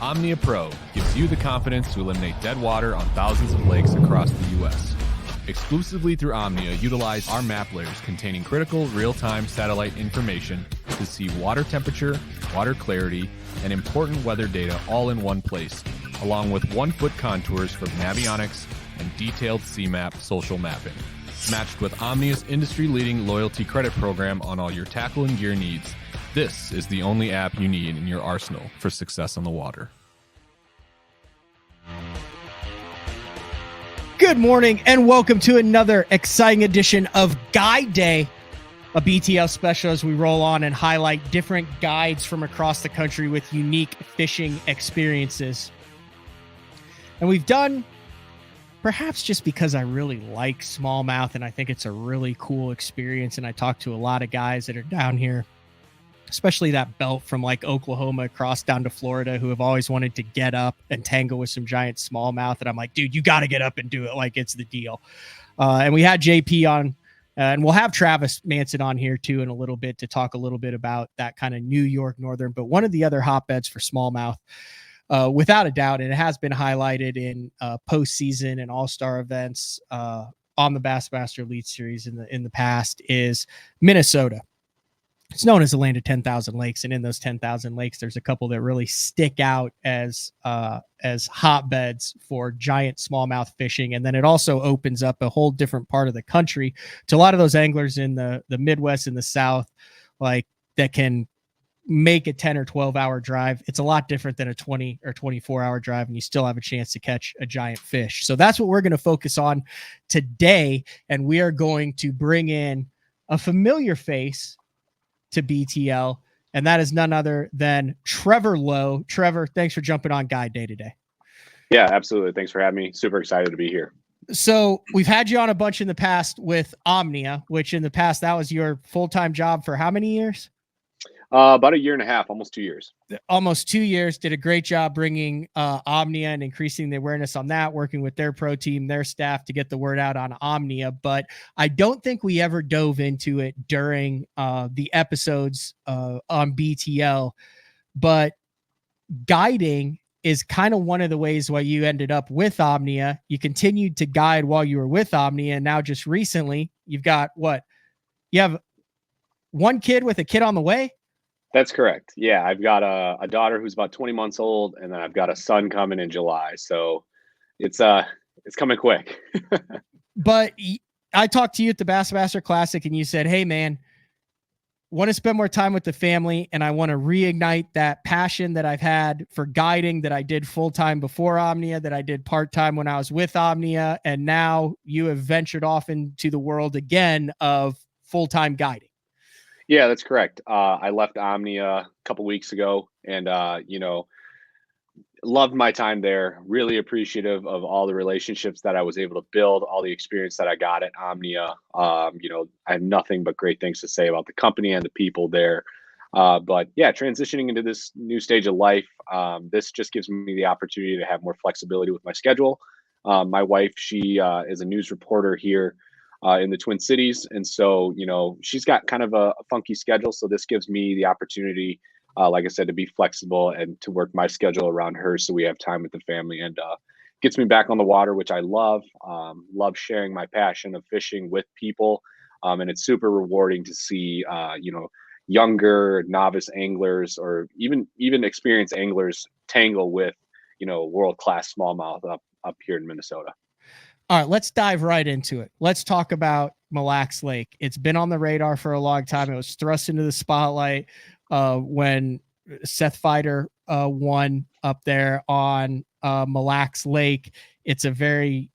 Omnia Pro gives you the confidence to eliminate dead water on thousands of lakes across the U.S. Exclusively through Omnia, utilize our map layers containing critical real-time satellite information to see water temperature, water clarity, and important weather data all in one place, along with 1-foot contours for navionics and detailed CMAP social mapping. Matched with Omnia's industry-leading loyalty credit program on all your tackle and gear needs, this is the only app you need in your arsenal for success on the water. Good morning and welcome to another exciting edition of Guide Day, a BTL special as we roll on and highlight different guides from across the country with unique fishing experiences. And we've done, perhaps just because I really like smallmouth and I think it's a really cool experience, and I talk to a lot of guys that are down here, especially that belt from like Oklahoma across down to Florida, who have always wanted to get up and tangle with some giant smallmouth. And I'm like, dude, you got to get up and do it. Like, it's the deal. And we had JP on, and we'll have Travis Manson on here too in a little bit to talk a little bit about that kind of New York Northern, but one of the other hotbeds for smallmouth, without a doubt, and it has been highlighted in postseason and all-star events on the Bassmaster Elite Series in the past, is Minnesota. It's known as the land of 10,000 lakes, and in those 10,000 lakes, there's a couple that really stick out as hotbeds for giant smallmouth fishing. And then it also opens up a whole different part of the country to a lot of those anglers in the Midwest and the South, like that can make a 10 or 12 hour drive. It's a lot different than a 20 or 24 hour drive, and you still have a chance to catch a giant fish. So that's what we're going to focus on today. And we are going to bring in a familiar face to BTL, and that is none other than Trevor Lo. Trevor, thanks for jumping on Guide Day today. Yeah, absolutely. Thanks for having me. Super excited to be here. So we've had you on a bunch in the past with Omnia, which in the past, that was your full-time job for how many years? About 1.5 years, almost 2 years. Almost 2 years. Did a great job bringing Omnia and increasing the awareness on that, working with their pro team, their staff to get the word out on Omnia. But I don't think we ever dove into it during the episodes on BTL. But guiding is kind of one of the ways why you ended up with Omnia. You continued to guide while you were with Omnia, and now just recently you've got what? You have one kid with a kid on the way? That's correct. Yeah, I've got a daughter who's about 20 months old, and then I've got a son coming in July. So it's coming quick. But I talked to you at the Bassmaster Classic, and you said, hey, man, want to spend more time with the family, and I want to reignite that passion that I've had for guiding that I did full-time before Omnia, that I did part-time when I was with Omnia, and now you have ventured off into the world again of full-time guiding. Yeah, that's correct. I left Omnia a couple weeks ago, and loved my time there. Really appreciative of all the relationships that I was able to build, all the experience that I got at Omnia. I have nothing but great things to say about the company and the people there. But yeah, transitioning into this new stage of life, this just gives me the opportunity to have more flexibility with my schedule. My wife, she is a news reporter here in the Twin Cities. And so, she's got kind of a funky schedule. So this gives me the opportunity, like I said, to be flexible and to work my schedule around her. So we have time with the family, and gets me back on the water, which I love. Love sharing my passion of fishing with people. And it's super rewarding to see, younger novice anglers or even experienced anglers tangle with, world-class smallmouth up here in Minnesota. All right, let's dive right into it. Let's talk about Mille Lacs Lake. It's been on the radar for a long time. It was thrust into the spotlight when Seth Fighter won up there on Mille Lacs Lake. It's a very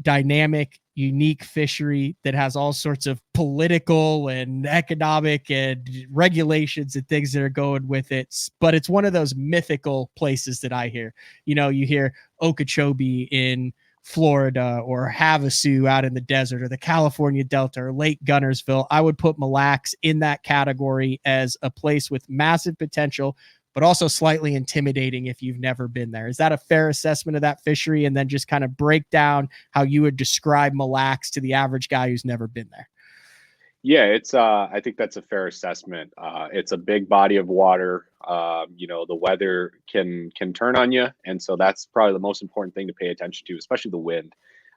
dynamic, unique fishery that has all sorts of political and economic and regulations and things that are going with it. But it's one of those mythical places that I hear. You hear Okeechobee in Florida or Havasu out in the desert or the California Delta or Lake Gunnersville. I would put Mille Lacs in that category as a place with massive potential, but also slightly intimidating if you've never been there. Is that a fair assessment of that fishery? And then just kind of break down how you would describe Mille Lacs to the average guy who's never been there. Yeah, it's I think that's a fair assessment. It's a big body of water. The weather can turn on you, and so that's probably the most important thing to pay attention to, especially the wind.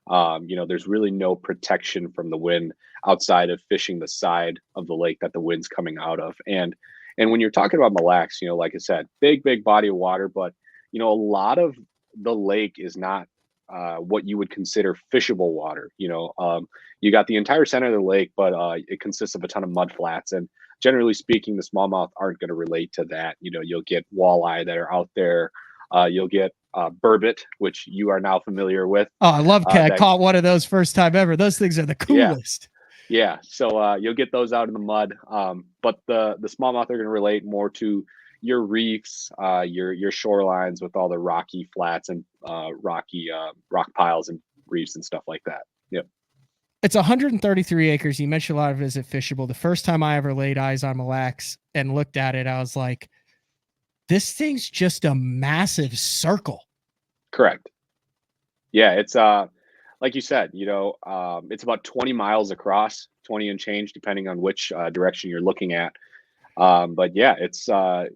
There's really no protection from the wind outside of fishing the side of the lake that the wind's coming out of. And when you're talking about Mille Lacs, like I said, big body of water, but a lot of the lake is not what you would consider fishable water. You got the entire center of the lake, but it consists of a ton of mud flats. And generally speaking, the smallmouth aren't going to relate to that. You'll get walleye that are out there. You'll get burbot, which you are now familiar with. Oh, I love I caught one of those first time ever. Those things are the coolest. Yeah. So you'll get those out in the mud. But the smallmouth are going to relate more to your reefs, your shorelines with all the rocky flats and rocky rock piles and reefs and stuff like that. Yep. It's 133 acres. You mentioned a lot of it is at Fishable. The first time I ever laid eyes on Mille Lacs and looked at it, I was like, this thing's just a massive circle. Correct. Yeah, it's like you said, it's about 20 miles across, 20 and change, depending on which direction you're looking at. But yeah, it's on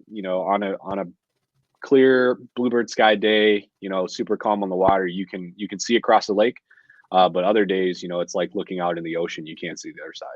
a clear bluebird sky day, super calm on the water, you can see across the lake. But other days, it's like looking out in the ocean. You can't see the other side.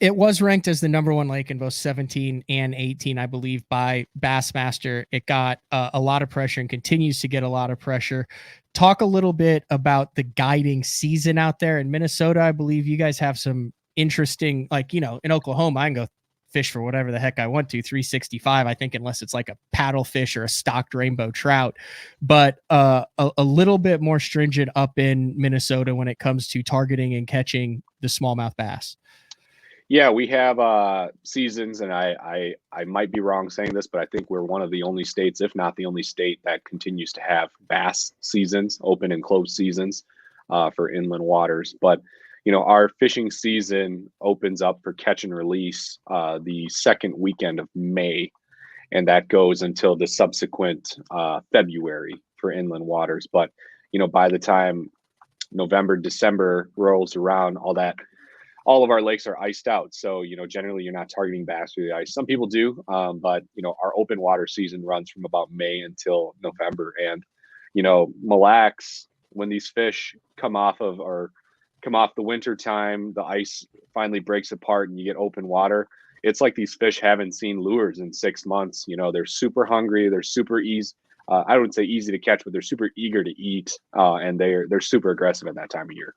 It was ranked as the #1 lake in both 17 and 18, I believe, by Bassmaster. It got a lot of pressure and continues to get a lot of pressure. Talk a little bit about the guiding season out there in Minnesota. I believe you guys have some interesting, in Oklahoma, I can go fish for whatever the heck I want to, 365, I think, unless it's like a paddle fish or a stocked rainbow trout. But a little bit more stringent up in Minnesota when it comes to targeting and catching the smallmouth bass. Yeah, we have seasons, and I might be wrong saying this, but I think we're one of the only states, if not the only state, that continues to have bass seasons, open and closed seasons for inland waters. But our fishing season opens up for catch and release the second weekend of May, and that goes until the subsequent February for inland waters. But by the time November, December rolls around, all of our lakes are iced out. So generally you're not targeting bass through the ice. Some people do, but our open water season runs from about May until November. And Mille Lacs, when these fish come off the winter time, the ice finally breaks apart and you get open water. It's like these fish haven't seen lures in 6 months. They're super hungry. They're super easy. I wouldn't say easy to catch, but they're super eager to eat. And they're super aggressive at that time of year.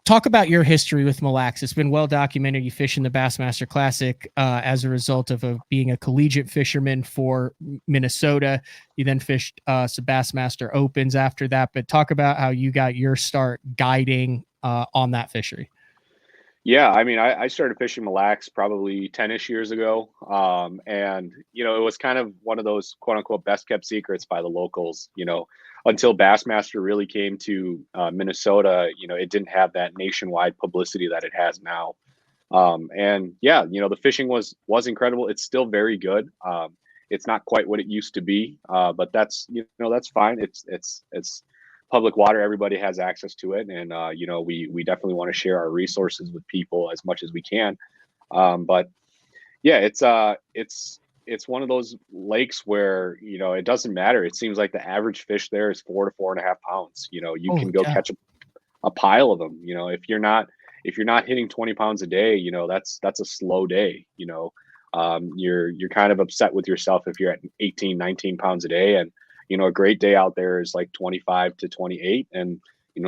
Talk about your history with Mille Lacs. It's been well documented. You fish in the Bassmaster Classic as a result of being a collegiate fisherman for Minnesota. You then fished some Bassmaster Opens after that. But talk about how you got your start guiding on that fishery. Yeah, I mean, I started fishing Mille Lacs probably 10-ish years ago. And, it was kind of one of those quote unquote best kept secrets by the locals, until Bassmaster really came to Minnesota. It didn't have that nationwide publicity that it has now. And yeah, the fishing was incredible. It's still very good. It's not quite what it used to be, but that's fine. It's public water. Everybody has access to it. And, we definitely want to share our resources with people as much as we can. But yeah, it's one of those lakes where, it doesn't matter. It seems like the average fish there is 4 to 4.5 pounds. You can go catch a pile of them. If you're not hitting 20 pounds a day, that's a slow day. You're kind of upset with yourself if you're at 18, 19 pounds a day. And, a great day out there is like 25 to 28. And,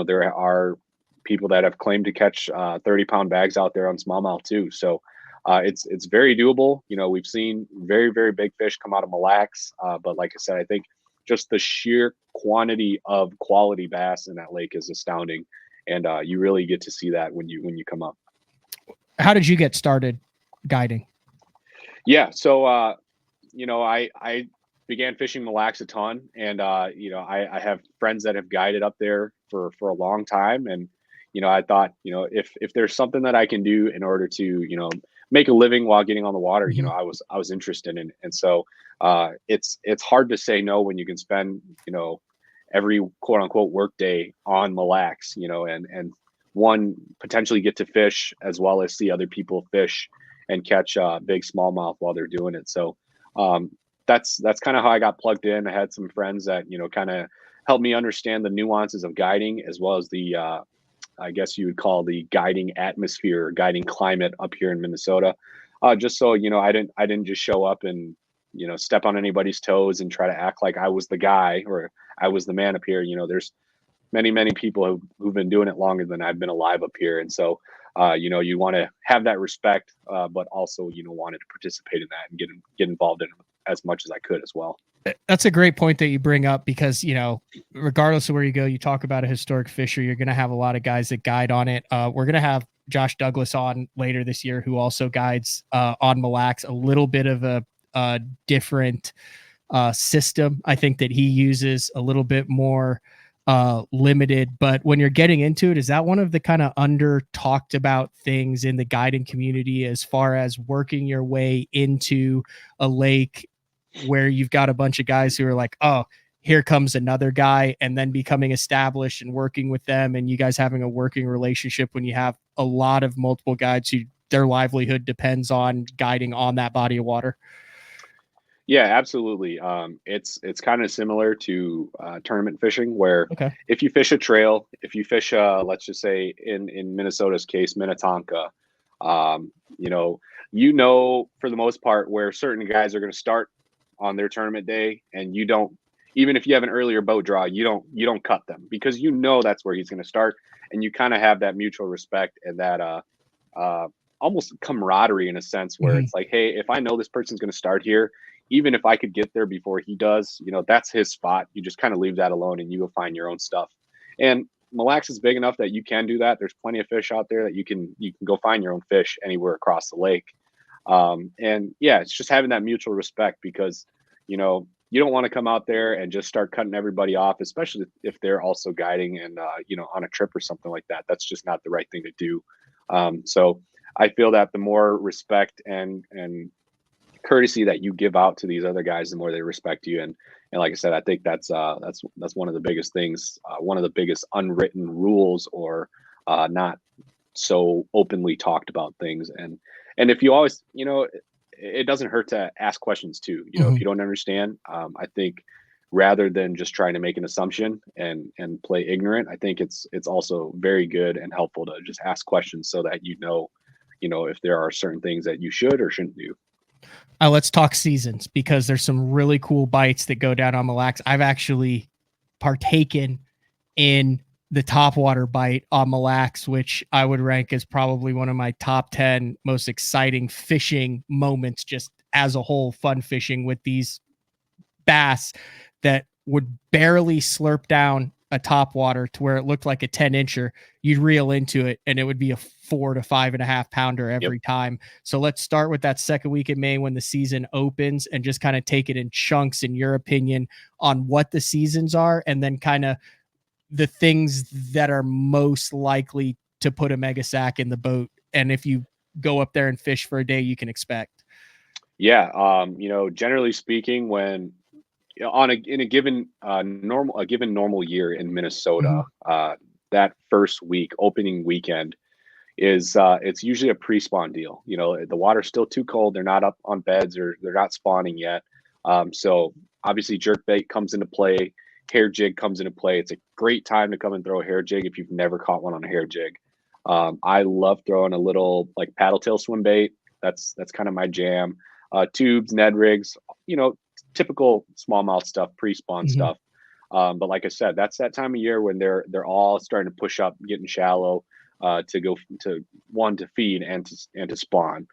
there are people that have claimed to catch 30-pound bags out there on smallmouth too. So it's very doable. We've seen very, very big fish come out of Mille Lacs. But like I said, I think just the sheer quantity of quality bass in that lake is astounding. And you really get to see that when you come up. How did you get started guiding? Yeah. So, I began fishing Mille Lacs a ton, and I have friends that have guided up there for a long time, and I thought if there's something that I can do in order to make a living while getting on the water, Mm-hmm. I was interested in, and so it's hard to say no when you can spend every quote unquote work day on Mille Lacs, and one, potentially get to fish as well as see other people fish and catch big smallmouth while they're doing it. So that's kind of how I got plugged in. I had some friends that, kind of helped me understand the nuances of guiding, as well as the I guess you would call the guiding atmosphere, or guiding climate up here in Minnesota. Just so I didn't just show up and step on anybody's toes and try to act like I was the guy or I was the man up here. There's many people who've been doing it longer than I've been alive up here, and so you want to have that respect, but also wanted to participate in that and get involved in it as much as I could as well. That's a great point that you bring up, because regardless of where you go, you talk about a historic fishery, you're going to have a lot of guys that guide on it. We're going to have Josh Douglas on later this year, who also guides on Mille Lacs, a little bit of a different system. I think that he uses a little bit more limited, but when you're getting into it, is that one of the kind of under talked about things in the guiding community, as far as working your way into a lake where you've got a bunch of guys who are like, oh, here comes another guy, and then becoming established and working with them, and you guys having a working relationship when you have a lot of multiple guides who their livelihood depends on guiding on that body of water? Yeah, absolutely. It's kind of similar to tournament fishing, where if you fish a trail, if you fish, let's just say in Minnesota's case, Minnetonka, for the most part where certain guys are going to start on their tournament day, and you don't, even if you have an earlier boat draw, you don't cut them, because that's where he's going to start, and you kind of have that mutual respect and that almost camaraderie in a sense, where it's like, hey, if I know this person's going to start here, even if I could get there before he does, that's his spot. You just kind of leave that alone and you go find your own stuff. And Mille Lacs is big enough that you can do that. There's plenty of fish out there that you can go find your own fish anywhere across the lake. And yeah, it's just having that mutual respect, because you don't want to come out there and just start cutting everybody off, especially if they're also guiding and on a trip or something like that. That's just not the right thing to do. So I feel that the more respect and courtesy that you give out to these other guys, the more they respect you. And like I said, I think that's one of the biggest things, one of the biggest unwritten rules, or not so openly talked about things. And if you always, it doesn't hurt to ask questions too. If you don't understand, I think rather than just trying to make an assumption and play ignorant, I think it's also very good and helpful to just ask questions, so that if there are certain things that you should or shouldn't do. Let's talk seasons, because there's some really cool bites that go down on Mille Lacs. I've actually partaken in the topwater bite on Mille Lacs, which I would rank as probably one of my top 10 most exciting fishing moments, just as a whole, fun fishing with these bass that would barely slurp down a topwater to where it looked like a 10-incher. You'd reel into it and it would be a 4 to 5.5 pounder every time. So let's start with that second week in May when the season opens, and just kind of take it in chunks, in your opinion, on what the seasons are, and then kind of the things that are most likely to put a mega sack in the boat. And if you go up there and fish for a day, you can expect. Yeah. Generally speaking, when in a given normal year in Minnesota, that first week, opening weekend, is it's usually a pre-spawn deal. The water's still too cold. They're not up on beds, or they're not spawning yet. So obviously jerkbait comes into play. Hair jig comes into play. It's a great time to come and throw a hair jig if you've never caught one on a hair jig. I love throwing a little like paddle tail swim bait. That's kind of my jam. Tubes, Ned rigs, typical smallmouth stuff, pre-spawn stuff. But like I said, that's that time of year when they're all starting to push up, getting shallow, to go to feed and to spawn.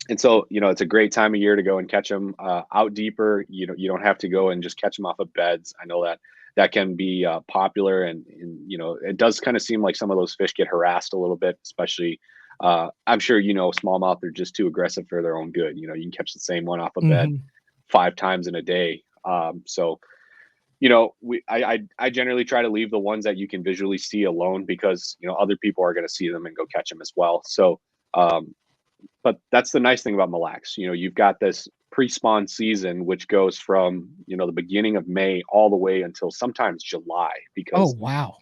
And so, it's a great time of year to go and catch them out deeper. You don't have to go and just catch them off of beds. I know that can be popular, and it does kind of seem like some of those fish get harassed a little bit, especially I'm sure smallmouth are just too aggressive for their own good. You can catch the same one off a bed 5 times in a day. So I generally try to leave the ones that you can visually see alone, because other people are going to see them and go catch them as well. So but that's the nice thing about Mille Lacs. You've got this pre-spawn season, which goes from the beginning of May all the way until sometimes July, because oh wow,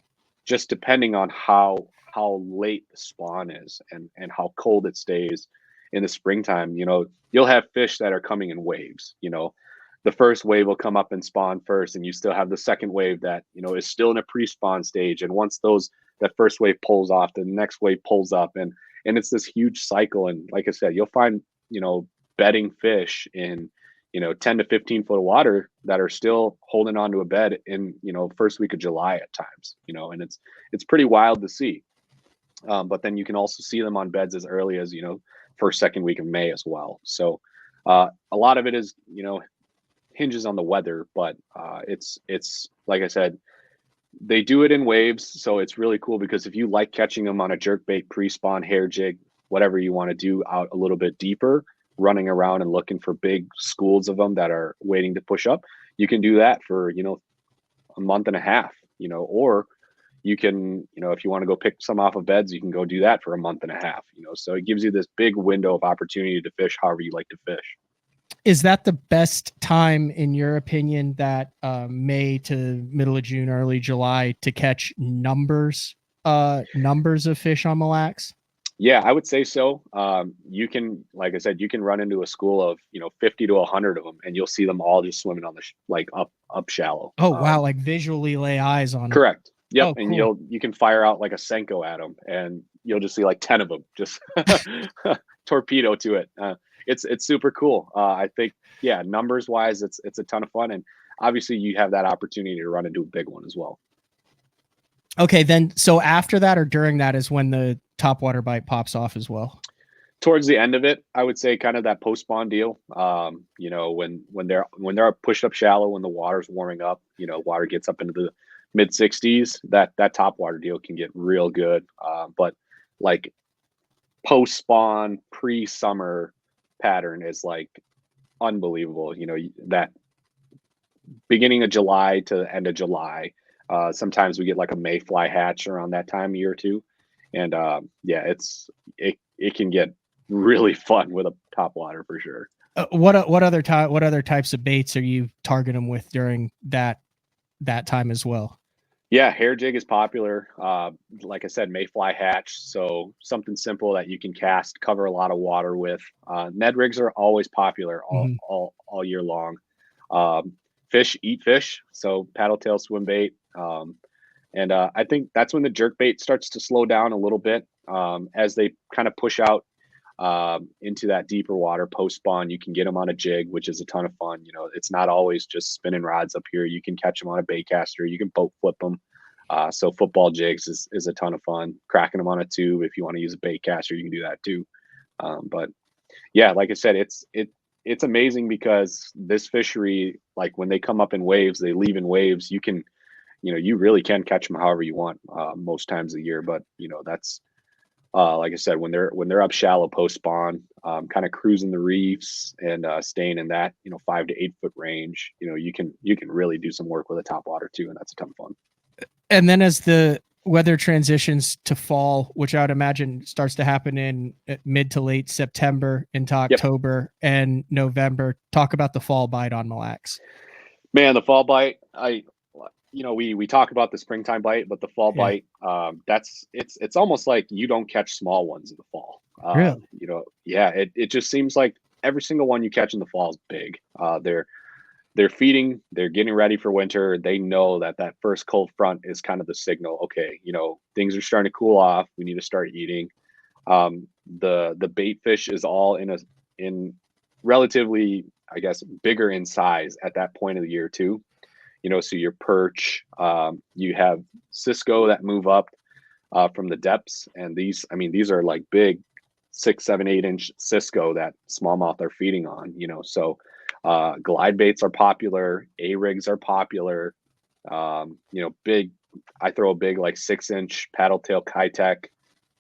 just depending on how late the spawn is and how cold it stays in the springtime, you'll have fish that are coming in waves. The first wave will come up and spawn first, and you still have the second wave that is still in a pre-spawn stage. And once that first wave pulls off, the next wave pulls up, and it's this huge cycle. And like I said, you'll find bedding fish in 10 to 15 foot of water that are still holding onto a bed in first week of July at times. And it's pretty wild to see. But then you can also see them on beds as early as first, second week of May as well. So a lot of it is hinges on the weather, but it's like I said, they do it in waves, so it's really cool because if you like catching them on a jerkbait, pre-spawn, hair jig, whatever you want to do out a little bit deeper, running around and looking for big schools of them that are waiting to push up, you can do that for a month and a half, or you can if you want to go pick some off of beds, you can go do that for a month and a half, so it gives you this big window of opportunity to fish however you like to fish. Is that the best time, in your opinion, that May to middle of June, early July, to catch numbers of fish on Mille Lacs? Yeah, I would say so. You can, like I said, you can run into a school of 50 to 100 of them, and you'll see them all just swimming on the up shallow. Oh wow! Like visually lay eyes on them. Correct. Yep. Oh, and cool. you can fire out like a Senko at them, and you'll just see like 10 of them just torpedo to it. It's super cool. I think, yeah, numbers wise, it's a ton of fun. And obviously you have that opportunity to run into a big one as well. Okay. Then, so after that or during that is when the topwater bite pops off as well. Towards the end of it, I would say kind of that post spawn deal. When they're pushed up shallow, when the water's warming up, water gets up into the mid 60s, that topwater deal can get real good. But like post spawn, pre-summer pattern is like unbelievable. That beginning of July to the end of July, sometimes we get like a mayfly hatch around that time of year too, and it can get really fun with a topwater for sure. What other types of baits are you targeting them with during that time as well? Yeah, hair jig is popular. Like I said, mayfly hatch. So something simple that you can cast, cover a lot of water with. Ned rigs are always popular all year long. Fish eat fish, so paddle tail swim bait. And I think that's when the jerk bait starts to slow down a little bit as they kind of push out into that deeper water post spawn. You can get them on a jig, which is a ton of fun. It's not always just spinning rods up here. You can catch them on a bait caster. You can boat flip them. So football jigs is a ton of fun. Cracking them on a tube, if you want to use a bait caster, you can do that too. But yeah, like I said, it's amazing because this fishery, like when they come up in waves, they leave in waves. You can, you really can catch them however you want most times of the year. But that's like I said, when they're up shallow post spawn, kind of cruising the reefs and staying in that 5 to 8 foot range, you can really do some work with a topwater too, and that's a ton of fun. And then as the weather transitions to fall, which I would imagine starts to happen in mid to late September into October and November, talk about the fall bite on Mille Lacs. Man, the fall bite, we talk about the springtime bite, but the fall bite, it's almost like you don't catch small ones in the fall. Really? It just seems like every single one you catch in the fall is big. They're feeding, they're getting ready for winter. They know that first cold front is kind of the signal. Okay, things are starting to cool off. We need to start eating. The bait fish is all in relatively, I guess, bigger in size at that point of the year too. So your perch, you have Cisco that move up from the depths, and these are like big 6, 7, 8 inch Cisco that smallmouth are feeding on. So glide baits are popular, A rigs are popular. Big. I throw a big like 6 inch paddle tail Kitech,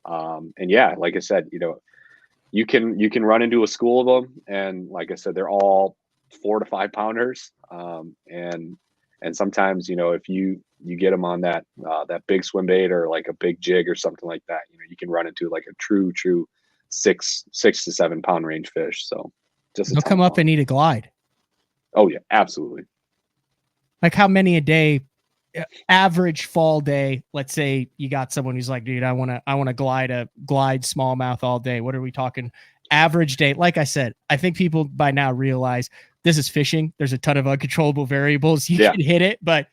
and yeah, like I said, you can run into a school of them, and like I said, they're all 4 to 5 pounders, and sometimes, if you get them on that big swim bait or like a big jig or something like that, you can run into like a true 6 to 7 pound range fish. So just they'll come up and eat a glide. Oh yeah, absolutely. Like how many a day average fall day, let's say you got someone who's like, dude, I want to glide smallmouth all day. What are we talking average day? Like I said, I think people by now realize this is fishing. There's a ton of uncontrollable variables. You can hit it, but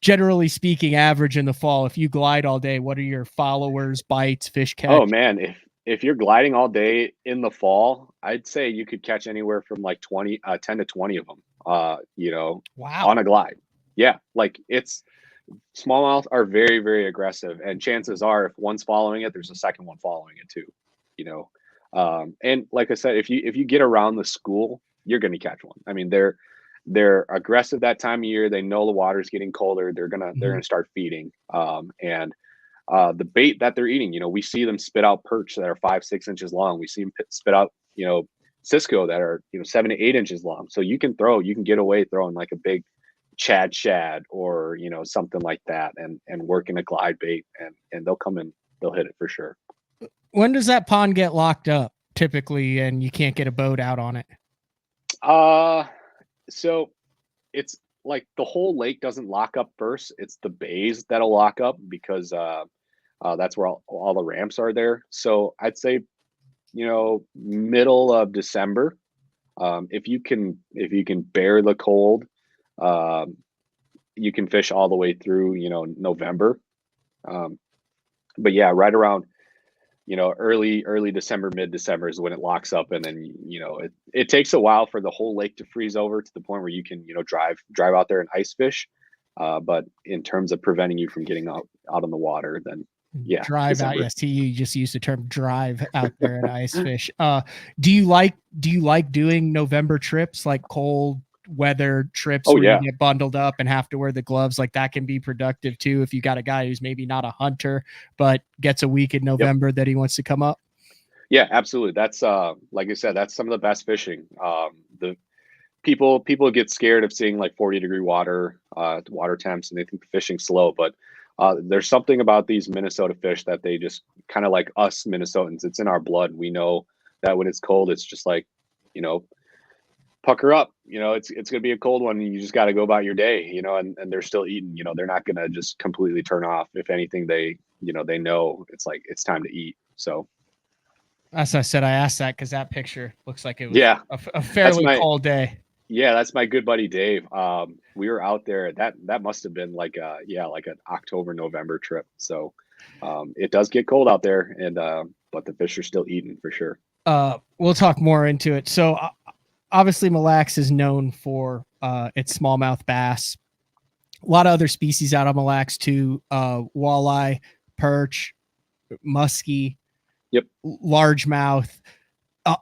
generally speaking, average in the fall, if you glide all day, what are your followers, bites, fish catch? Oh man, if you're gliding all day in the fall, I'd say you could catch anywhere from like 10 to 20 of them, Wow. on a glide. Yeah. Like smallmouth are very, very aggressive. And chances are if one's following it, there's a second one following it too, and like I said, if you get around the school, you're going to catch one. I mean, they're aggressive that time of year. They know the water's getting colder. They're going to start feeding. And the bait that they're eating, we see them spit out perch that are 5-6 inches long. We see them spit out, Cisco that are, 7 to 8 inches long. So you can get away throwing like a big Chad shad or, something like that and working a glide bait and they'll come in, they'll hit it for sure. When does that pond get locked up typically and you can't get a boat out on it? So it's like the whole lake doesn't lock up first. It's the bays that'll lock up because that's where all the ramps are there. So I'd say, middle of December. If you can bear the cold, you can fish all the way through, November. But yeah, right around, early December, mid-December is when it locks up. And then, it takes a while for the whole lake to freeze over to the point where you can, drive out there and ice fish. But in terms of preventing you from getting out on the water, then yeah. Drive December. Out. Yes. You just used the term drive out there and ice fish. Do you like doing November trips, like cold weather trips where you get bundled up and have to wear the gloves? Like that can be productive too. If you got a guy who's maybe not a hunter, but gets a week in November that he wants to come up. Yeah, absolutely. That's like I said, that's some of the best fishing. The people get scared of seeing like 40-degree water temps and they think the fishing's slow, but there's something about these Minnesota fish that they just kind of like us Minnesotans. It's in our blood. We know that when it's cold, it's just like, pucker up, it's going to be a cold one. And you just got to go about your day, and they're still eating, they're not going to just completely turn off. If anything, they know it's like, it's time to eat. So. As I said, I asked that because that picture looks like it was a fairly cold day. Yeah, that's my good buddy Dave. We were out there. That must have been like an October, November trip. So it does get cold out there, and but the fish are still eating for sure. We'll talk more into it. So obviously, Mille Lacs is known for its smallmouth bass. A lot of other species out of Mille Lacs too: walleye, perch, muskie. Yep, largemouth.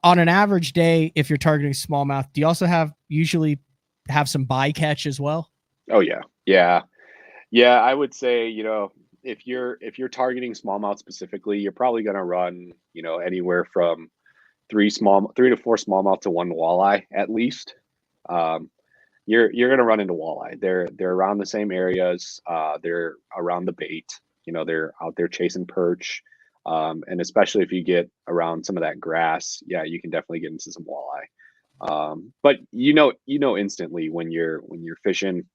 On an average day, if you're targeting smallmouth, do you also usually have some bycatch as well? Oh yeah. I would say, if you're targeting smallmouth specifically, you're probably going to run, anywhere from 3 to 4 smallmouth to 1 walleye at least. You're going to run into walleye. They're around the same areas. They're around the bait. They're out there chasing perch. And especially if you get around some of that grass, you can definitely get into some walleye. But instantly when you're fishing,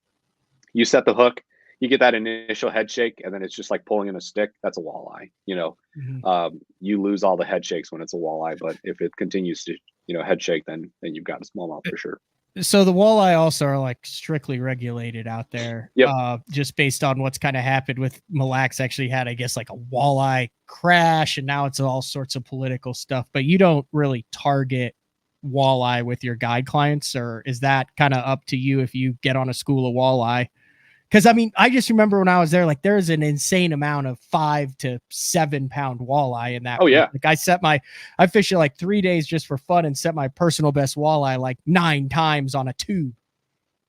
you set the hook, you get that initial head shake, and then it's just like pulling in a stick. That's a walleye. You lose all the head shakes when it's a walleye, but if it continues to head shake, then you've got a smallmouth for sure. So the walleye also are like strictly regulated out there. Yep. Just based on what's kind of happened with Mille Lacs, actually had, I guess, like a walleye crash, and now it's all sorts of political stuff. But you don't really target walleye with your guide clients, or is that kind of up to you if you get on a school of walleye? Because I mean, I just remember when I was there, like there's an insane amount of 5 to 7 pound walleye in that. Oh yeah. Like I fished it like 3 days just for fun and set my personal best walleye like 9 times on a tube.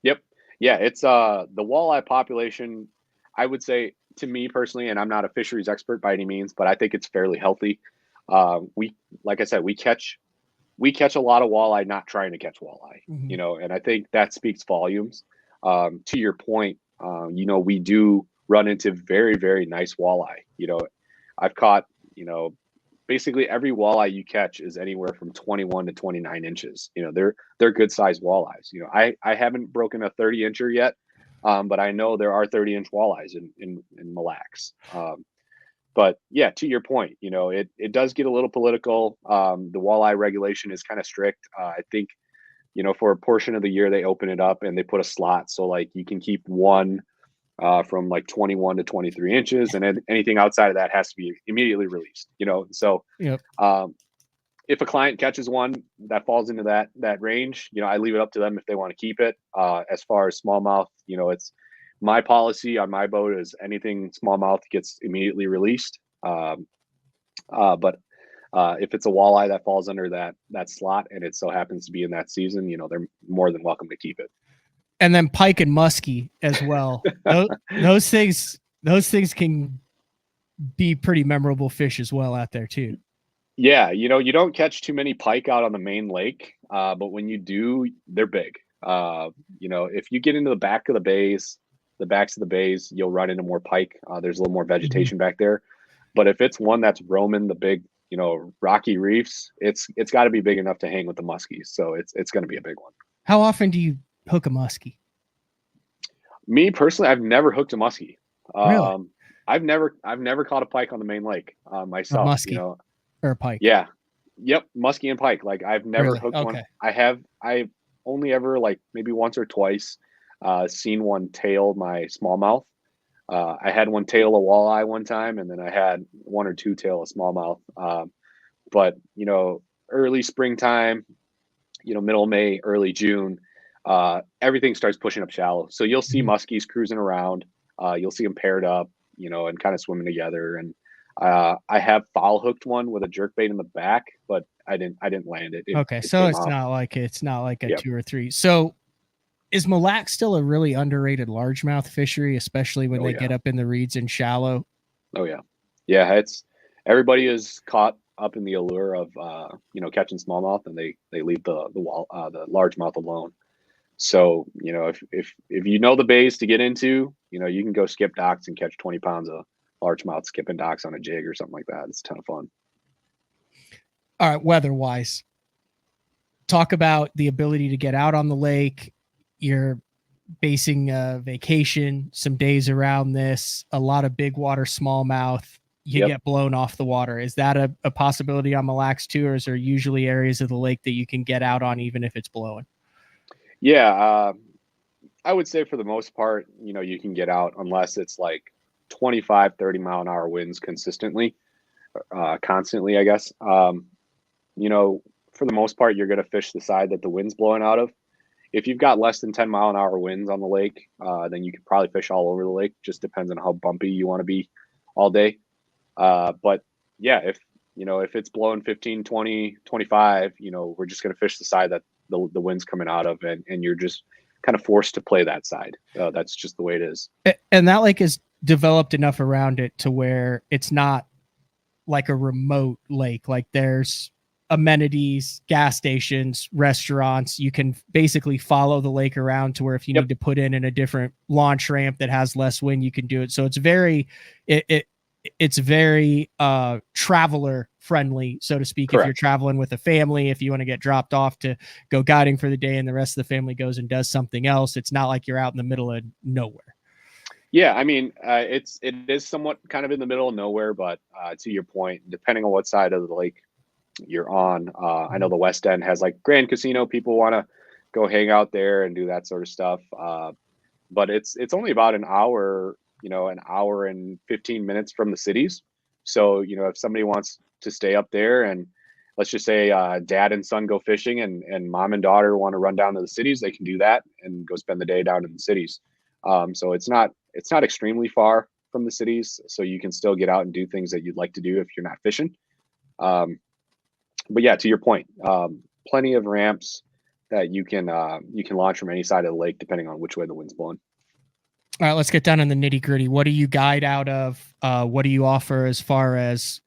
Yep. Yeah. It's the walleye population, I would say, to me personally, and I'm not a fisheries expert by any means, but I think it's fairly healthy. Like I said, we catch a lot of walleye, not trying to catch walleye, and I think that speaks volumes. To your point, we do run into very, very nice walleye. I've caught, basically every walleye you catch is anywhere from 21 to 29 inches. They're good sized walleyes. I haven't broken a 30 incher yet. But I know there are 30-inch walleyes in Mille Lacs. But yeah, to your point, it does get a little political. The walleye regulation is kind of strict. I think, for a portion of the year, they open it up and they put a slot. So like you can keep one from like 21 to 23 inches, and then anything outside of that has to be immediately released, So Yep. If a client catches one that falls into that range, I leave it up to them if they want to keep it. As far as smallmouth, it's my policy on my boat is anything smallmouth gets immediately released. But if it's a walleye that falls under that slot and it so happens to be in that season, they're more than welcome to keep it. And then pike and muskie as well. those things can be pretty memorable fish as well out there too. Yeah, you don't catch too many pike out on the main lake, but when you do, they're big. If you get into the back of the bays, the backs of the bays, you'll run into more pike. There's a little more vegetation back there. But if it's one that's roaming the big, rocky reefs, it's got to be big enough to hang with the muskies. So it's going to be a big one. How often do you hook a muskie? Me personally, I've never hooked a muskie. Really? I've never caught a pike on the main lake myself. A muskie or a pike? Yeah. Yep. Muskie and pike. Like I've never Really? hooked Okay. one. I've only ever like maybe once or twice seen one tail my smallmouth. I had one tail a walleye one time, and then I had one or two tail a smallmouth. But early springtime, middle May, early June, everything starts pushing up shallow. So you'll see muskies cruising around. You'll see them paired up, and kind of swimming together. And I have foul hooked one with a jerkbait in the back, but I didn't land it. Okay, so it's not like a Yep. 2 or 3. So is Mille Lacs still a really underrated largemouth fishery, especially when they get up in the reeds and shallow? Oh yeah. Yeah, everybody is caught up in the allure of catching smallmouth, and they leave the largemouth alone. So, if you know the bays to get into, you can go skip docks and catch 20 pounds of largemouth skipping docks on a jig or something like that. It's a ton of fun. All right, weather-wise, talk about the ability to get out on the lake. You're basing a vacation, some days around this, a lot of big water smallmouth. You get blown off the water. Is that a possibility on Mille Lacs too, or is there usually areas of the lake that you can get out on even if it's blowing? Yeah, I would say for the most part, you can get out unless it's like 25, 30 mile an hour winds consistently, constantly, I guess. For the most part, you're going to fish the side that the wind's blowing out of. If you've got less than 10 mile an hour winds on the lake, then you could probably fish all over the lake. Just depends on how bumpy you want to be all day. But yeah, if it's blowing 15, 20, 25, we're just going to fish the side that the wind's coming out of, and you're just kind of forced to play that side. That's just the way it is. And that lake is developed enough around it to where it's not like a remote lake. Like there's amenities, gas stations, restaurants. You can basically follow the lake around to where if you need to put in a different launch ramp that has less wind, you can do it. So it's very traveler friendly, so to speak. Correct. If you're traveling with a family, if you want to get dropped off to go guiding for the day and the rest of the family goes and does something else, it's not like you're out in the middle of nowhere. Yeah, I mean, it is somewhat kind of in the middle of nowhere, but to your point, depending on what side of the lake you're on, I know the West End has like Grand Casino. People want to go hang out there and do that sort of stuff. But it's only about an hour and 15 minutes from the cities. So, if somebody wants to stay up there and let's just say dad and son go fishing and mom and daughter want to run down to the cities, they can do that and go spend the day down in the cities. So it's not extremely far from the cities. So you can still get out and do things that you'd like to do if you're not fishing. But yeah, to your point, plenty of ramps that you can launch from any side of the lake, depending on which way the wind's blowing. All right, let's get down in the nitty gritty. What do you guide out of? What do you offer as far as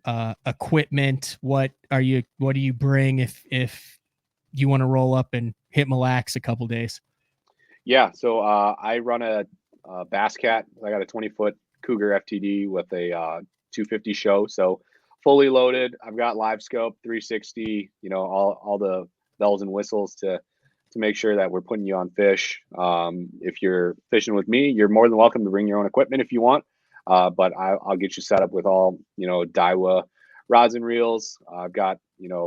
equipment? What do you bring if you want to roll up and hit Mille Lacs a couple days? Yeah, so I run a Bass Cat. I got a 20-foot Cougar FTD with a 250 show. So fully loaded. I've got live scope, 360. All the bells and whistles to to make sure that we're putting you on fish. If you're fishing with me, you're more than welcome to bring your own equipment if you want. But I'll get you set up with all, Daiwa rods and reels. I've got,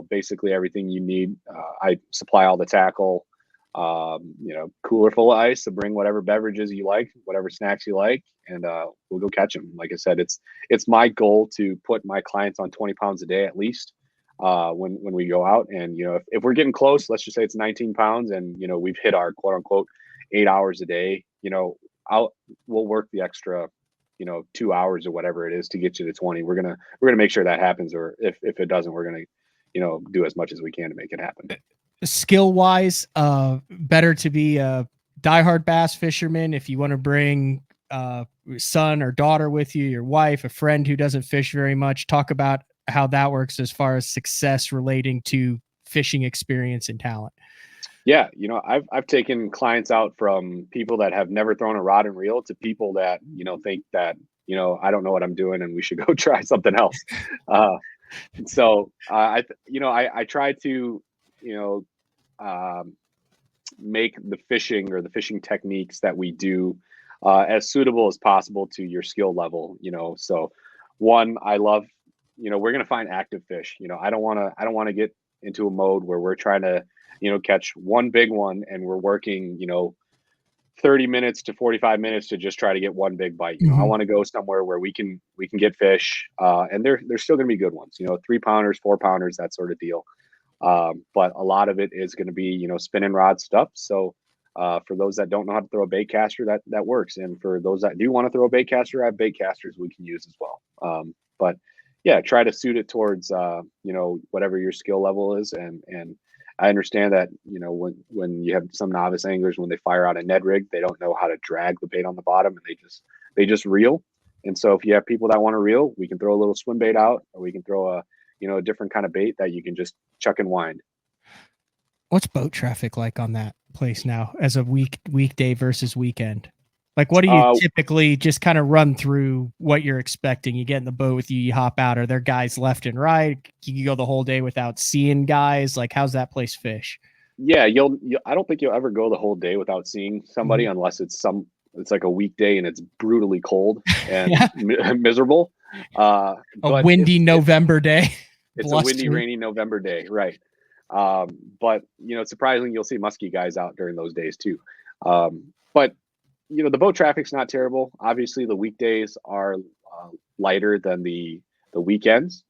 basically everything you need. I supply all the tackle, cooler full of ice to bring whatever beverages you like, whatever snacks you like, and we'll go catch them. Like I said, it's my goal to put my clients on 20 pounds a day at least when we go out. And, if we're getting close, let's just say it's 19 pounds and, we've hit our quote unquote 8 hours a day, we'll work the extra, 2 hours or whatever it is to get you to 20. We're going to make sure that happens. Or if it doesn't, we're going to, do as much as we can to make it happen. Skill wise, better to be a diehard bass fisherman. If you want to bring son or daughter with you, your wife, a friend who doesn't fish very much, talk about how that works as far as success relating to fishing experience and talent. Yeah. I've taken clients out from people that have never thrown a rod and reel to people that, think that, I don't know what I'm doing and we should go try something else. I try to, make the fishing or the fishing techniques that we do as suitable as possible to your skill level. So one, I love, we're going to find active fish. I don't want to get into a mode where we're trying to, catch one big one and we're working, 30 minutes to 45 minutes to just try to get one big bite. I want to go somewhere where we can get fish, and they're still going to be good ones. 3-pounders, 4-pounders, that sort of deal. But a lot of it is going to be, spinning rod stuff. So for those that don't know how to throw a bait caster, that works. And for those that do want to throw a bait caster, I have bait casters we can use as well. But yeah, try to suit it towards whatever your skill level is. And I understand that, when you have some novice anglers, when they fire out a Ned rig, they don't know how to drag the bait on the bottom and they just reel. And so if you have people that want to reel, we can throw a little swim bait out, or we can throw a different kind of bait that you can just chuck and wind. What's boat traffic like on that place now as a weekday versus weekend? Like, what do you typically just kind of run through what you're expecting? You get in the boat with you, you hop out. Are there guys left and right? Can you go the whole day without seeing guys? Like, how's that place fish? Yeah, I don't think you'll ever go the whole day without seeing somebody unless it's like a weekday and it's brutally cold and miserable. A windy November day. It's a windy, rainy November day, right? But surprisingly, you'll see muskie guys out during those days too. But the boat traffic's not terrible. Obviously, the weekdays are lighter than the weekends.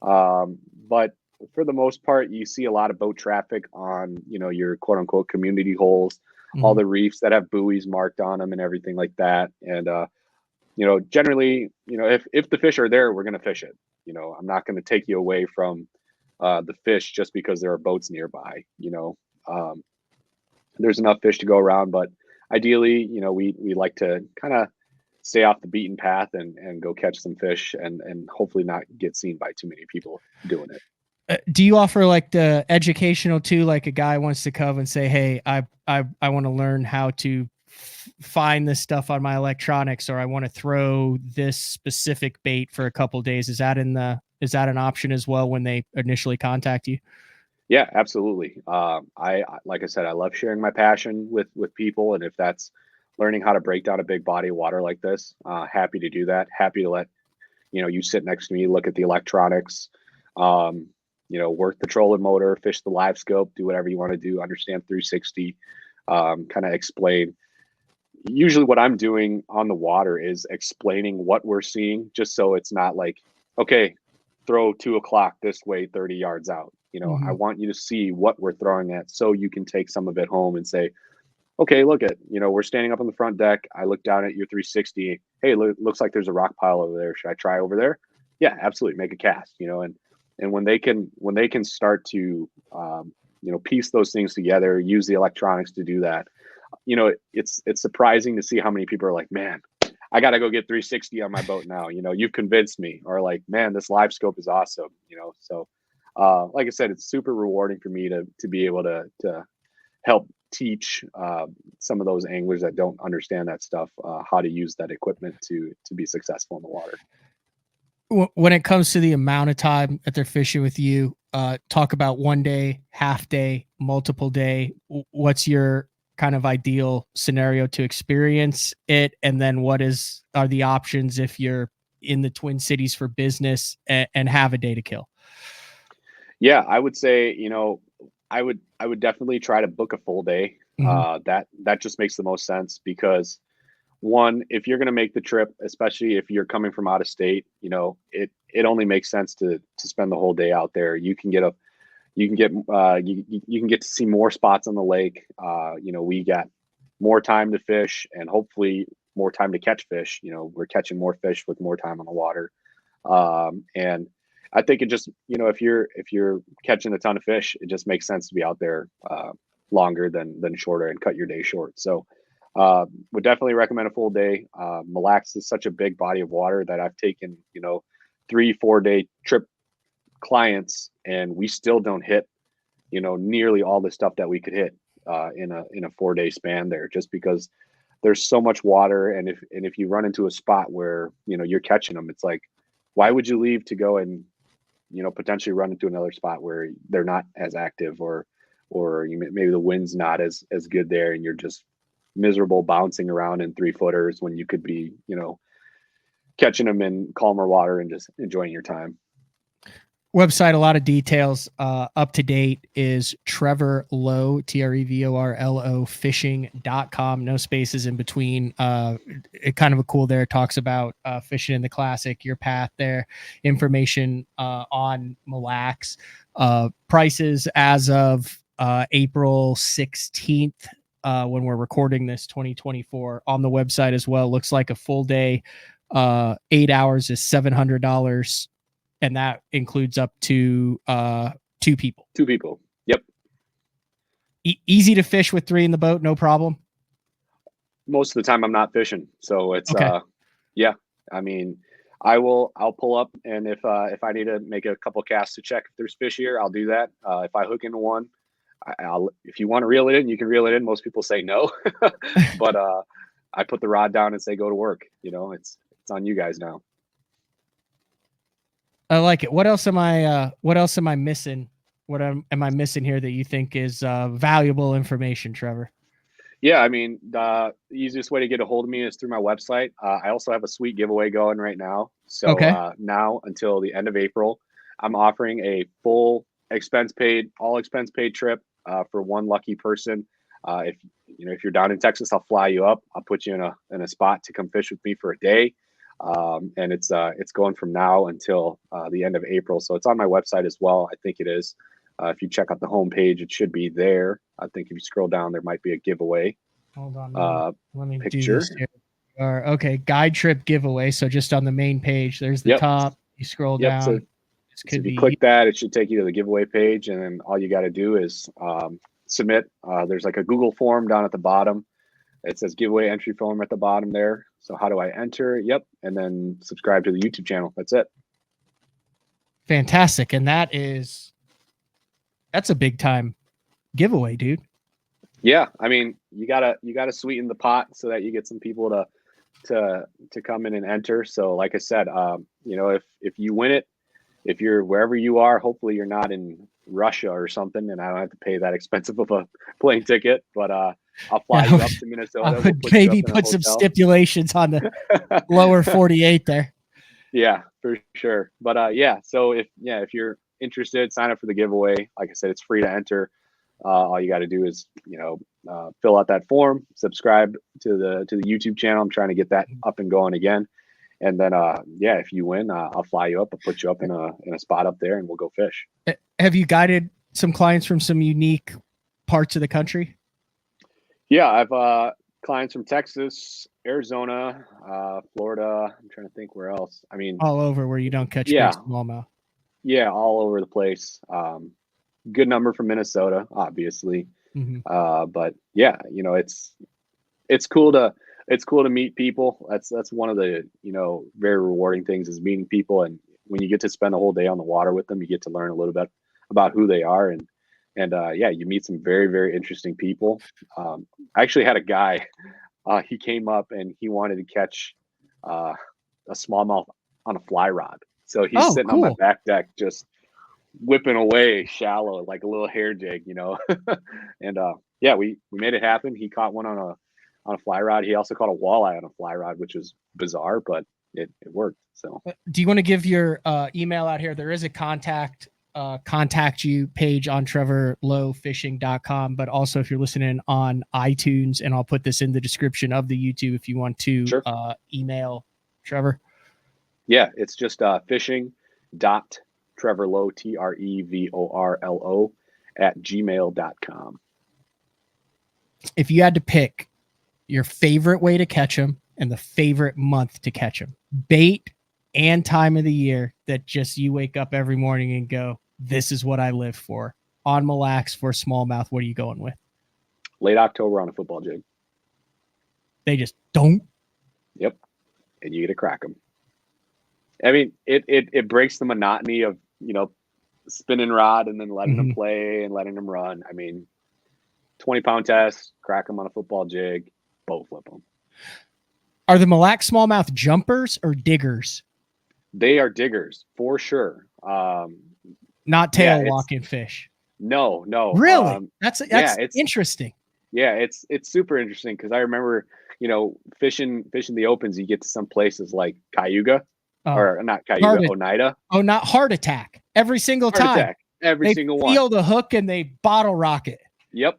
But for the most part, you see a lot of boat traffic on, your quote unquote community holes, all the reefs that have buoys marked on them and everything like that. And, generally, if the fish are there, we're going to fish it. I'm not going to take you away from the fish just because there are boats nearby. There's enough fish to go around, but ideally, we like to kind of stay off the beaten path and go catch some fish and hopefully not get seen by too many people doing it. Do you offer like the educational too? Like a guy wants to come and say, "Hey, I want to learn how to find this stuff on my electronics, or I want to throw this specific bait for a couple days." Is that an option as well when they initially contact you? Yeah, absolutely. Like I said, I love sharing my passion with people, and if that's learning how to break down a big body of water like this, happy to do that. Happy to let you sit next to me, look at the electronics, work the trolling motor, fish the live scope, do whatever you want to do, understand 360, kind of explain. Usually what I'm doing on the water is explaining what we're seeing, just so it's not like, okay, throw 2 o'clock this way, 30 yards out. I want you to see what we're throwing at so you can take some of it home and say, okay, look at, we're standing up on the front deck. I look down at your 360. Hey, looks like there's a rock pile over there. Should I try over there? Yeah, absolutely. Make a cast, and when they can start to, piece those things together, use the electronics to do that, it's surprising to see how many people are like, man, I got to go get 360 on my boat now. You've convinced me. Or like, man, this live scope is awesome. So like I said, it's super rewarding for me to be able to help teach some of those anglers that don't understand that stuff, how to use that equipment to be successful in the water. When it comes to the amount of time that they're fishing with you, talk about 1 day, half day, multiple day. What's your kind of ideal scenario to experience it? And then are the options if you're in the Twin Cities for business and have a day to kill? Yeah, I would say, I would definitely try to book a full day. Mhm. That just makes the most sense because one, if you're going to make the trip, especially if you're coming from out of state, it only makes sense to spend the whole day out there. You can get to see more spots on the lake. We got more time to fish and hopefully more time to catch fish. We're catching more fish with more time on the water. And I think it just, if you're catching a ton of fish, it just makes sense to be out there longer than shorter and cut your day short. So would definitely recommend a full day. Mille Lacs is such a big body of water that I've taken, 3-4 day trip clients, and we still don't hit, nearly all the stuff that we could hit in a 4 day span there, just because there's so much water. And if you run into a spot where you're catching them, it's like, why would you leave to go and potentially run into another spot where they're not as active, or maybe the wind's not as good there, and you're just miserable bouncing around in 3-footers when you could be catching them in calmer water and just enjoying your time. Website, a lot of details. Up to date is Trevor Lo, TrevorLo fishing.com. No spaces in between. It kind of a cool there. It talks about fishing in the classic, your path there, information on Mille Lacs. Prices as of April 16th, when we're recording this, 2024, on the website as well. Looks like a full day, 8 hours is $700. And that includes up to 2 people. 2 people. Yep. Easy to fish with 3 in the boat, no problem. Most of the time I'm not fishing, so it's okay. Yeah. I mean, I'll pull up, and if I need to make a couple casts to check if there's fish here, I'll do that. If I hook into one, if you want to reel it in, you can reel it in. Most people say no, but I put the rod down and say go to work. It's on you guys now. I like it. What else am I missing? What am I missing here that you think is valuable information, Trevor? Yeah, I mean, the easiest way to get a hold of me is through my website. I also have a sweet giveaway going right now. So Okay. Now until the end of April, I'm offering a full all expense paid trip for one lucky person. If you're down in Texas, I'll fly you up. I'll put you in a spot to come fish with me for a day. And it's going from now until the end of April. So it's on my website as well. I think it is. If you check out the homepage, it should be there. I think if you scroll down, there might be a giveaway. Hold on. Let me Picture. do this here. Okay, guide trip giveaway. So just on the main page, there's the top. You scroll down. So if you click that, it should take you to the giveaway page, and then all you got to do is submit. There's like a Google form down at the bottom. It says giveaway entry form at the bottom there. So how do I enter? Yep. And then subscribe to the YouTube channel. That's it. Fantastic. And that's a big time giveaway, dude. Yeah. I mean, you gotta sweeten the pot so that you get some people to come in and enter. So like I said, if you win it, if you're wherever you are, hopefully you're not in Russia or something, and I don't have to pay that expensive of a plane ticket, but I'll fly you up to Minnesota. I would maybe put some stipulations on the lower 48 there. Yeah, for sure. But so if you're interested, sign up for the giveaway. Like I said, it's free to enter. All you got to do is fill out that form, subscribe to the YouTube channel. I'm trying to get that up and going again. And then if you win, I'll fly you up. I'll put you up in a spot up there, and we'll go fish. Have you guided some clients from some unique parts of the country? Yeah, I've clients from Texas, Arizona, Florida. I'm trying to think where else. I mean, all over where you don't catch big smallmouth. Yeah, all over the place. Good number from Minnesota, obviously. Mm-hmm. But yeah, it's cool to meet people. That's one of the very rewarding things is meeting people, and when you get to spend a whole day on the water with them, you get to learn a little bit about who they are, and you meet some very, very interesting people. I actually had a guy, he came up and he wanted to catch a smallmouth on a fly rod. So he's sitting on my cool. back deck, just whipping away shallow like a little hair jig, you know. And yeah, we made it happen. He caught one on a fly rod. He also caught a walleye on a fly rod, which was bizarre, but it worked. So do you want to give your email out here? There is a contact you page on trevorlowfishing.com, but also if you're listening on iTunes, and I'll put this in the description of the YouTube if you want to sure. Email Trevor. Yeah, it's just fishing.trevorlo, TREVORLO @gmail.com. If you had to pick your favorite way to catch them and the favorite month to catch them, bait and time of the year that just you wake up every morning and go, this is what I live for. On Mille Lacs for smallmouth, what are you going with? Late October on a football jig. They just don't. Yep. And you get to crack them. I mean, it breaks the monotony of, you know, spinning rod and then letting them play and letting them run. I mean, 20-pound test, crack them on a football jig, bow flip them. Are the Mille Lacs smallmouth jumpers or diggers? They are diggers for sure. Not tail walking fish. No. Really? That's interesting. Yeah, it's super interesting because I remember, you know, fishing the opens. You get to some places like Cayuga, or not Cayuga, Oneida. Oh, not Heart Attack. Every single time. Every single one. They feel the hook and they bottle rock it. Yep.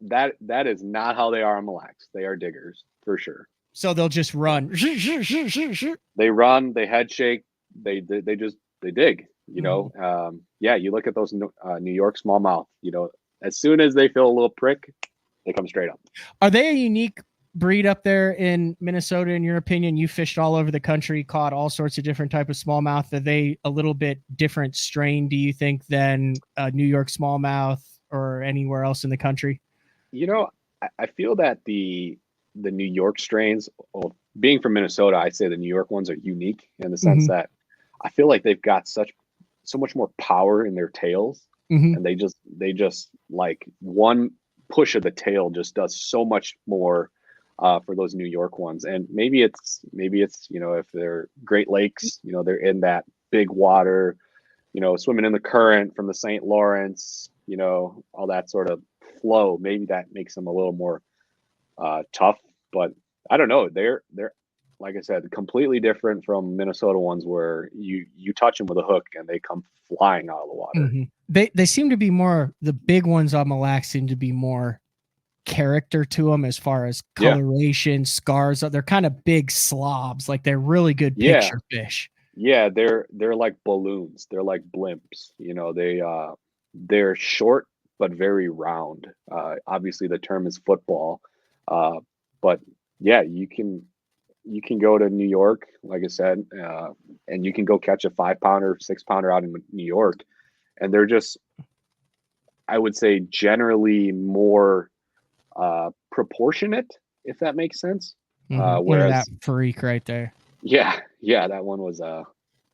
That is not how they are on Mille Lacs. They are diggers for sure. So they'll just run. They run. They head shake. They dig. You know. Yeah. You look at those New York smallmouth. You know, as soon as they feel a little prick, they come straight up. Are they a unique breed up there in Minnesota, in your opinion? You fished all over the country, caught all sorts of different type of smallmouth. Are they a little bit different strain, do you think, than New York smallmouth or anywhere else in the country? You know, I feel that the New York strains, well, being from Minnesota, I say the New York ones are unique in the sense that I feel like they've got so much more power in their tails, and they just like one push of the tail just does so much more for those New York ones. And maybe it's, you know, if they're Great Lakes, you know, they're in that big water, you know, swimming in the current from the St. Lawrence, you know, all that sort of flow. Maybe that makes them a little more tough, but I don't know. They're like I said, completely different from Minnesota ones where you touch them with a hook and they come flying out of the water. They seem to be more, the big ones on Mille Lacs seem to be more character to them as far as coloration, scars. They're kind of big slobs, like they're really good picture fish. Yeah, they're like balloons. They're like blimps. You know, they're short but very round. Obviously, the term is football, but yeah, you can go to New York, like I said, and you can go catch a 5-pounder, 6-pounder out in New York, and they're just, I would say, generally more proportionate, if that makes sense. Whereas that freak right there. Yeah, that one was a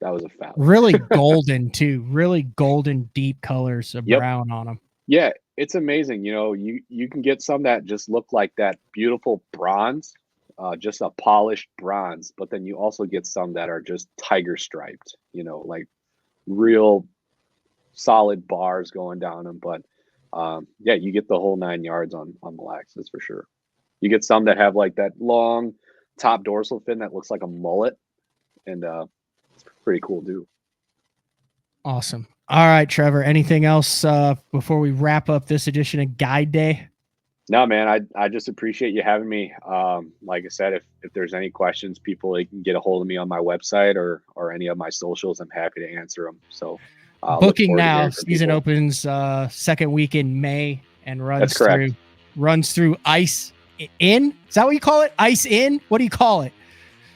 fat one. Really golden too, really golden deep colors of brown on them. Yeah, it's amazing. You know, you can get some that just look like that beautiful bronze, just a polished bronze, but then you also get some that are just tiger striped, you know, like real solid bars going down them. But yeah, you get the whole 9 yards on Mille Lacs, that's for sure. You get some that have like that long top dorsal fin that looks like a mullet, and it's pretty cool too. Awesome. All right, Trevor, anything else before we wrap up this edition of Guide Day? No, man, I just appreciate you having me. Like I said, if there's any questions, people, they can get a hold of me on my website or any of my socials. I'm happy to answer them. So booking now, season opens second week in May and runs through ice in. Is that what you call it? Ice in? What do you call it?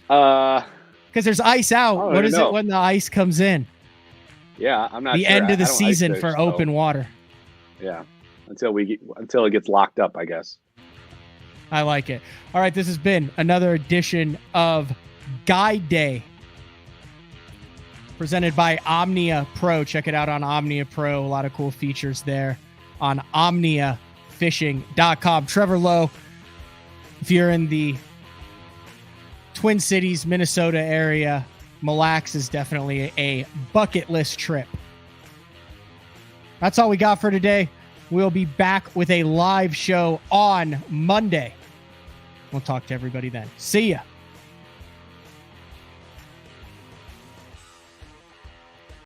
Because there's ice out. What is it when the ice comes in? Yeah, I'm not the sure. end of the season for open water. Yeah, until it gets locked up, I guess. I like it. All right, this has been another edition of Guide Day, presented by Omnia Pro. Check it out on Omnia Pro. A lot of cool features there on OmniaFishing.com. Trevor Lo, if you're in the Twin Cities, Minnesota area, Mille Lacs is definitely a bucket list trip. That's all we got for today. We'll be back with a live show on Monday. We'll talk to everybody then. See ya.